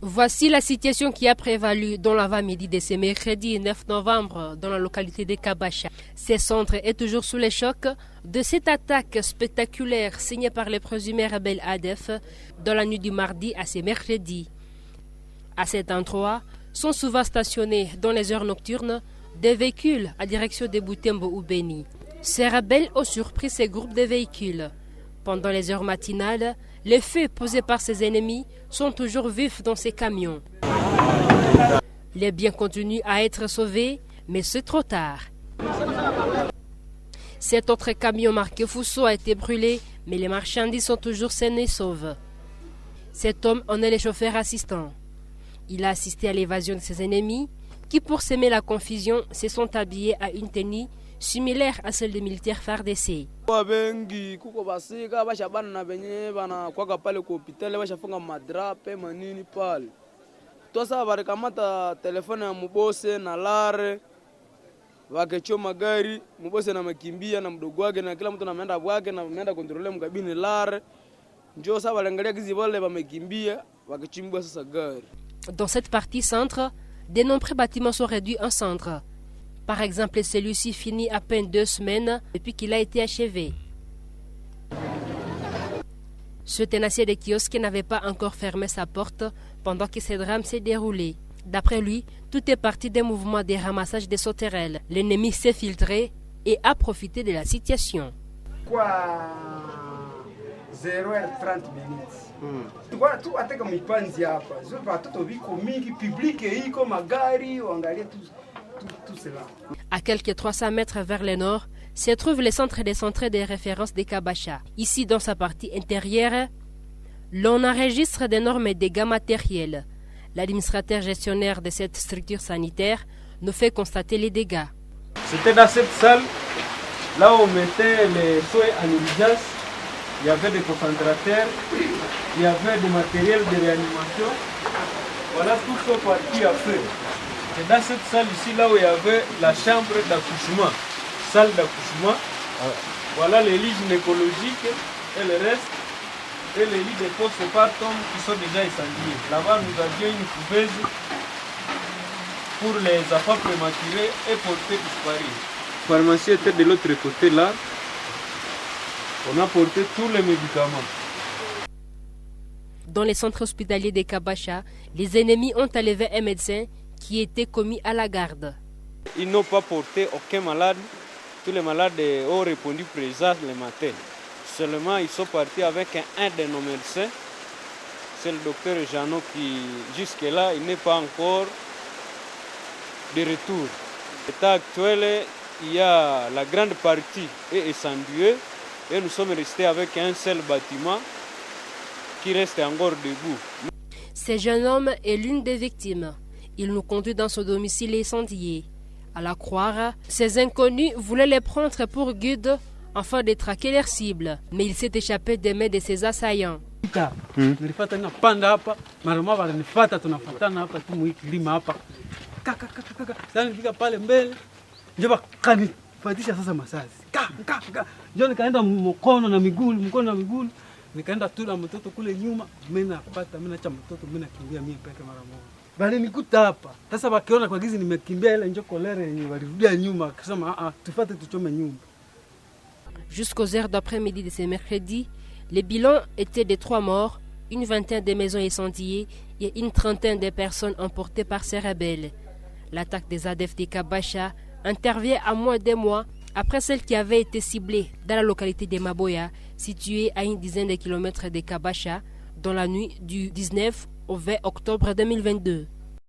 Voici la situation qui a prévalu dans l'avant-midi de ce mercredi 9 novembre dans la localité de Kabacha. Ce centre est toujours sous les chocs de cette attaque spectaculaire signée par les présumés rebelles ADF dans la nuit du mardi à ce mercredi. À cet endroit sont souvent stationnés dans les heures nocturnes des véhicules à direction de Butembo ou Beni. Ces rebelles ont surpris ces groupes de véhicules. Pendant les heures matinales, les feux posés par ses ennemis sont toujours vifs dans ces camions. Les biens continuent à être sauvés, mais c'est trop tard. Cet autre camion marqué Fuso a été brûlé, mais les marchandises sont toujours saines et sauves. Cet homme en est le chauffeur assistant. Il a assisté à l'évasion de ses ennemis, qui pour semer la confusion se sont habillés à une tenue similaire à celle des militaires FARDC. Dans cette partie centre, de nombreux bâtiments sont réduits en cendres. Par exemple, celui-ci finit à peine 2 semaines depuis qu'il a été achevé. Ce tenancier de kiosque n'avait pas encore fermé sa porte pendant que ce drame s'est déroulé. D'après lui, tout est parti des mouvements de ramassage des sauterelles. L'ennemi s'est filtré et a profité de la situation. 0h30 À quelques 300 mètres vers le nord, se trouve le centre décentré de référence de Kabacha. Ici, dans sa partie intérieure, l'on enregistre d'énormes dégâts matériels. L'administrateur gestionnaire de cette structure sanitaire nous fait constater les dégâts. C'était dans cette salle, là où on mettait les soins en urgence. Il y avait des concentrateurs, il y avait du matériel de réanimation. Voilà tout ce parti à feu. Et dans cette salle ici, là où il y avait la chambre d'accouchement, salle d'accouchement, voilà les lits gynécologiques et le reste, et les lits de postpartum qui sont déjà incendiés. Là-bas, nous avions une couveuse pour les enfants prématurés et portés disparus. La pharmacie était de l'autre côté là. On a porté tous les médicaments. Dans les centres hospitaliers de Kabacha, les ennemis ont enlevé un médecin qui était commis à la garde. Ils n'ont pas porté aucun malade. Tous les malades ont répondu présents le matin. Seulement, ils sont partis avec un de nos médecins. C'est le docteur Jeannot qui, jusque-là, il n'est pas encore de retour. À l'état actuel, il y a la grande partie est incendiée. Et nous sommes restés avec un seul bâtiment qui reste encore debout. Ce jeune homme est l'une des victimes. Il nous conduit dans son domicile incendié. À la croire, ces inconnus voulaient les prendre pour guides afin de traquer leurs cibles. Mais il s'est échappé des mains de ses assaillants. Nikaenda mkono na miguu nikaenda tu na mtoto kule nyuma, mimi napata mimi naacha mtoto mimi nakimbia mimi peke mara moja. Bali nikuta hapa. Sasa wakiona kwa gizi nimekimbia ile njoo kolere yenyewe walirudia nyuma akisema tufuate tuchome nyumba. Jusqu'aux heures d'après-midi de ce mercredi, le bilan était de 3 morts, une vingtaine de maisons incendiées et une trentaine de personnes emportées par ces rebelles. L'attaque des ADF de Kabacha intervient à moins d'1 mois après celle qui avait été ciblée dans la localité de Maboya, située à une dizaine de kilomètres de Kabacha, dans la nuit du 19 au 20 octobre 2022.